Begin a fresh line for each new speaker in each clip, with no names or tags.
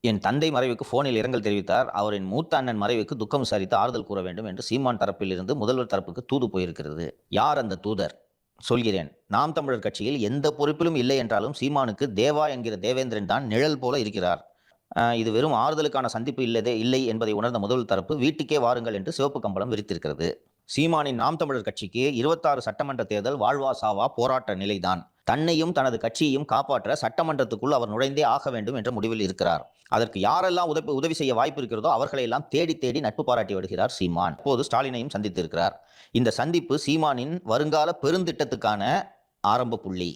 என் தந்தை மறைவுக்கு ஃபோனில் இரங்கல் தெரிவித்தார். அவரின் மூத்த அண்ணன் மறைவுக்கு துக்கம் விசாரித்து ஆறுதல் கூற வேண்டும் என்று சீமான் தரப்பில் இருந்து முதல்வர் தரப்புக்கு தூது போயிருக்கிறது. யார் அந்த தூதர்? சொல்கிறேன். நாம் தமிழர் கட்சியில் எந்த பொறுப்பிலும் இல்லை என்றாலும் சீமானுக்கு தேவா என்கிற தேவேந்திரன் தான் நிழல் போல இருக்கிறார். இது வெறும் ஆறுதலுக்கான சந்திப்பு இல்லை என்பதை உணர்ந்த முதல்வர் தரப்பு வீட்டுக்கே வாருங்கள் என்று சிவப்பு கம்பளம் விரித்திருக்கிறது. சீமானின் நாம் தமிழர் கட்சிக்கு 26 சட்டமன்ற தேர்தல் வாழ்வா சாவா போராட்ட நிலைதான். தன்னையும் தனது கட்சியையும் காப்பாற்ற சட்டமன்றத்துக்குள் அவர் நுழைந்தே ஆக வேண்டும் என்ற முடிவில் இருக்கிறார். அதற்கு யாரெல்லாம் உதவி செய்ய வாய்ப்பு இருக்கிறதோ அவர்களை எல்லாம் தேடி தேடி நட்பு பாராட்டி வருகிறார் சீமான். இப்போது ஸ்டாலினையும் சந்தித்திருக்கிறார். இந்த சந்திப்பு சீமானின் வருங்கால பெருந்திட்டத்துக்கான ஆரம்ப புள்ளி.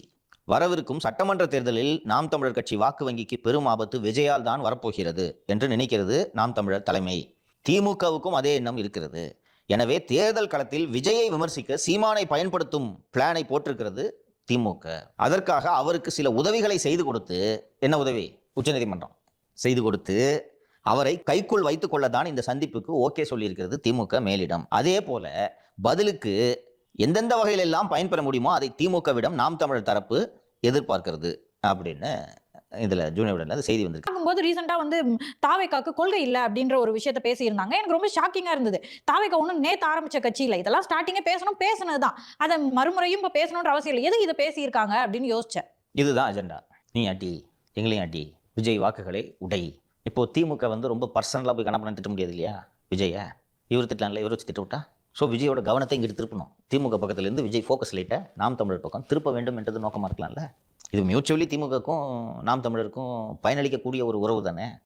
வரவிருக்கும் சட்டமன்ற தேர்தலில் நாம் தமிழர் கட்சி வாக்கு வங்கிக்கு பெரும் ஆபத்து விஜயால் தான் வரப்போகிறது என்று நினைக்கிறது நாம் தமிழர் தலைமை. திமுகவுக்கும் அதே எண்ணம் இருக்கிறது. எனவே தேர்தல் களத்தில் விஜயை விமர்சிக்க சீமானை பயன்படுத்தும் பிளானை போட்டிருக்கிறது திமுக. அதற்காக அவருக்கு சில உதவிகளை செய்து கொடுத்து, என்ன உதவி? உச்சநீதிமன்றம் செய்து கொடுத்து அவரை கைக்குள் வைத்துக் கொள்ளதான் இந்த சந்திப்புக்கு ஓகே சொல்லியிருக்கிறது திமுக மேலிடம். அதே போல பதிலுக்கு எந்தெந்த வகையிலெல்லாம் பயன்பெற முடியுமோ அதை திமுகவிடம் நாம் தமிழர் தரப்பு எதிர்பார்க்கிறது அப்படின்னு இதுல ஜூனியர் செய்தி வந்திருக்கு.
பார்க்கும்போது ரீசெண்டா வந்து தாவேக்காக்கு கொள்கை இல்ல அப்படின்ற ஒரு விஷயத்த பேசியிருந்தாங்க. எனக்கு ரொம்ப ஷாக்கிங்கா இருந்தது. தாவேக்கா ஒன்றும் நேத்து ஆரம்பிச்ச கட்சி இல்லை, இதெல்லாம் ஸ்டார்டிங்கே பேசினதுதான். அதை மறுமுறையும் இப்ப பேசணுன்ற அவசியம் இல்லை. எது இதை பேசியிருக்காங்க அப்படின்னு யோசிச்சேன்.
இதுதான் அஜெண்டா. நீ அடி, எங்களையும் அடி, விஜய் வாக்குகளை உடை. இப்போ திமுக வந்து ரொம்ப பர்சனலா போய் கணப்பணம் திட்ட முடியாது இல்லையா விஜய? இவர் திட்டலாம்ல, இவர் வச்சு திட்ட விட்டா. ஸோ விஜயோட கவனத்தை இங்கிட்டு திருப்பணும். திமுக பக்கத்திலிருந்து விஜய் ஃபோக்கஸ் லைட்டை நாம் தமிழர் பக்கம் திருப்ப வேண்டும் என்றது நோக்கமாக இருக்கலாம்ல. இது மியூச்சுவலி திமுகக்கும் நாம் தமிழருக்கும் பயனளிக்கக்கூடிய ஒரு உறவு தானே.